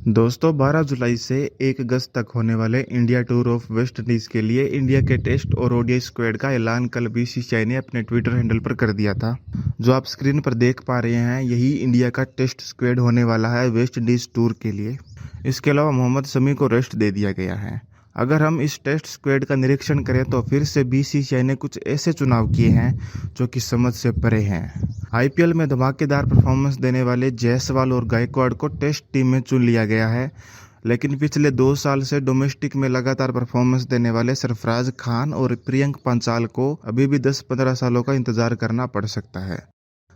दोस्तों 12 जुलाई से 1 अगस्त तक होने वाले India tour of West Indies के लिए इंडिया के टेस्ट और ओडीआई स्क्वाड का ऐलान कल बीसीसीआई ने अपने ट्विटर हैंडल पर कर दिया था। जो आप स्क्रीन पर देख पा रहे हैं, यही इंडिया का टेस्ट स्क्वाड होने वाला है वेस्ट इंडीज टूर के लिए। इसके अलावा मोहम्मद शमी को रेस्ट दे दिया गया है। अगर हम इस टेस्ट स्क्वाड का निरीक्षण करें तो फिर से बीसीसीआई ने कुछ ऐसे चुनाव किए हैं जो कि समझ से परे हैं। आईपीएल में धमाकेदार परफॉर्मेंस देने वाले जायसवाल और गायकवाड़ को टेस्ट टीम में चुन लिया गया है, लेकिन पिछले 2 साल से डोमेस्टिक में लगातार परफॉर्मेंस देने वाले सरफराज खान और प्रियंक पंचाल को अभी भी 10-15 सालों का इंतजार करना पड़ सकता है।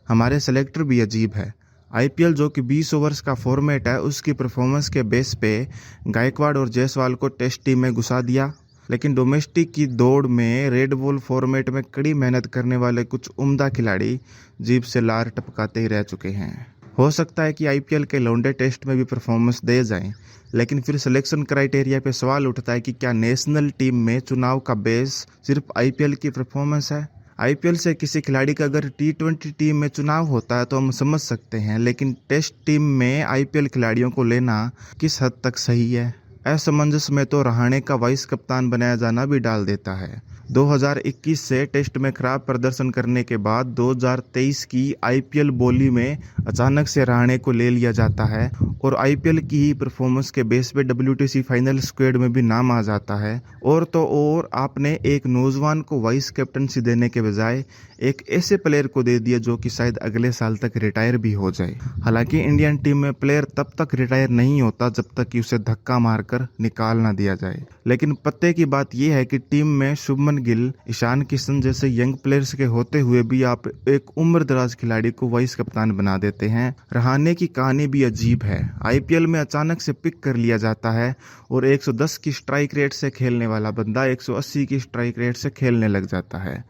हमारे सेलेक्टर भी अजीब है। आईपीएल जो कि 20 ओवर्स का फॉर्मेट है, उसकी परफॉर्मेंस के बेस पे गायकवाड़ और जायसवाल को टेस्ट टीम में घुसा दिया, लेकिन डोमेस्टिक की दौड़ में रेड बॉल फॉर्मेट में कड़ी मेहनत करने वाले कुछ उम्दा खिलाड़ी जीभ से लार टपकाते ही रह चुके हैं। हो सकता है कि आईपीएल के लौंडे टेस्ट में भी परफॉर्मेंस दे जाएं, लेकिन फिर सिलेक्शन क्राइटेरिया पे सवाल उठता है कि क्या नेशनल टीम में चुनाव का बेस सिर्फ आईपीएल की परफॉर्मेंस है। आईपीएल से किसी खिलाड़ी का अगर टी20 टीम में चुनाव होता है तो हम समझ सकते हैं, लेकिन टेस्ट टीम में आईपीएल खिलाड़ियों को लेना किस हद तक सही है। असमंजस में तो रहाणे का वाइस कप्तान बनाया जाना भी डाल देता है। 2021 से टेस्ट में खराब प्रदर्शन करने के बाद 2023 की आईपीएल बोली में अचानक से रहाणे को ले लिया जाता है और आईपीएल की ही परफॉर्मेंस के बेस पे डब्ल्यूटीसी फाइनल स्क्वाड में भी नाम आ जाता है। और तो और आपने एक नौजवान को वाइस कैप्टनसी देने के बजाय एक ऐसे प्लेयर को दे दिया जो कि शायद अगले साल तक रिटायर भी हो जाए। हालांकि इंडियन टीम में प्लेयर तब तक रिटायर नहीं होता जब तक कि उसे धक्का मारकर निकाल ना दिया जाए। लेकिन पत्ते की बात यह है कि टीम में शुभमन गिल, ईशान किशन जैसे यंग प्लेयर्स के होते हुए भी आप एक उम्रदराज खिलाड़ी को वाइस कप्तान बना देते हैं। रहाणे की कहानी भी अजीब है। आईपीएल में अचानक से पिक कर लिया जाता है और 110 की स्ट्राइक रेट से खेलने वाला बंदा 180 की स्ट्राइक रेट से खेलने लग जाता है।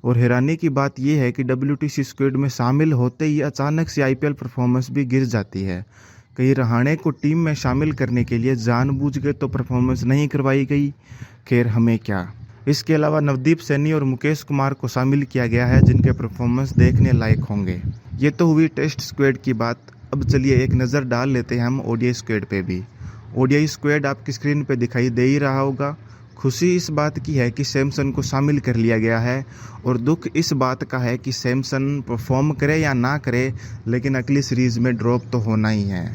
और हैरानी की बात यह है कि डब्ल्यूटीसी स्क्वाड में शामिल होते ही अचानक से आईपीएल परफॉर्मेंस भी गिर जाती है। कहीं रहाणे को टीम में शामिल करने के लिए जानबूझ के तो परफॉर्मेंस नहीं करवाई गई। खैर, हमें क्या। इसके अलावा नवदीप सैनी और मुकेश कुमार को शामिल किया गया है, जिनके परफॉर्मेंस देखने लायक होंगे। ये तो हुई टेस्ट स्क्वाड की बात। अब चलिए एक नज़र डाल लेते हैं हम ओडीआई स्क्वाड पे भी। ओडीआई स्क्वाड आपकी स्क्रीन पे दिखाई दे ही रहा होगा। खुशी इस बात की है कि सैमसन को शामिल कर लिया गया है और दुख इस बात का है कि सैमसन परफॉर्म करे या ना करे, लेकिन अगली सीरीज में ड्रॉप तो होना ही है।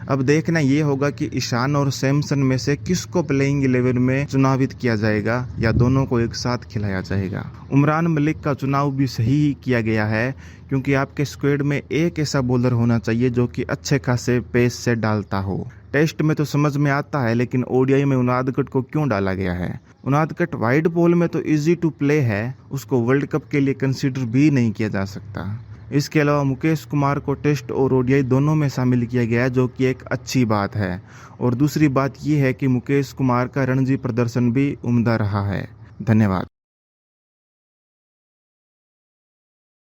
अब देखना ये होगा कि ईशान और सैमसन में से किसको प्लेइंग 11 में चुनावित किया जाएगा या दोनों को एक साथ खिलाया जाएगा। उमरान मलिक का चुनाव भी सही ही किया गया है, क्योंकि आपके स्क्वाड में एक ऐसा बॉलर होना चाहिए जो कि अच्छे खासे पेस से डालता हो। टेस्ट में तो समझ में आता है, लेकिन ओडीआई में उनादकट को क्यों डाला गया है। उनादकट वाइड बॉल में तो इजी टू प्ले है, उसको वर्ल्ड कप के लिए कंसीडर भी नहीं किया जा सकता। इसके अलावा मुकेश कुमार को टेस्ट और ओडीआई दोनों में शामिल किया गया है, जो कि एक अच्छी बात है। और दूसरी बात यह है कि मुकेश कुमार का रणजी प्रदर्शन भी उम्दा रहा है। धन्यवाद।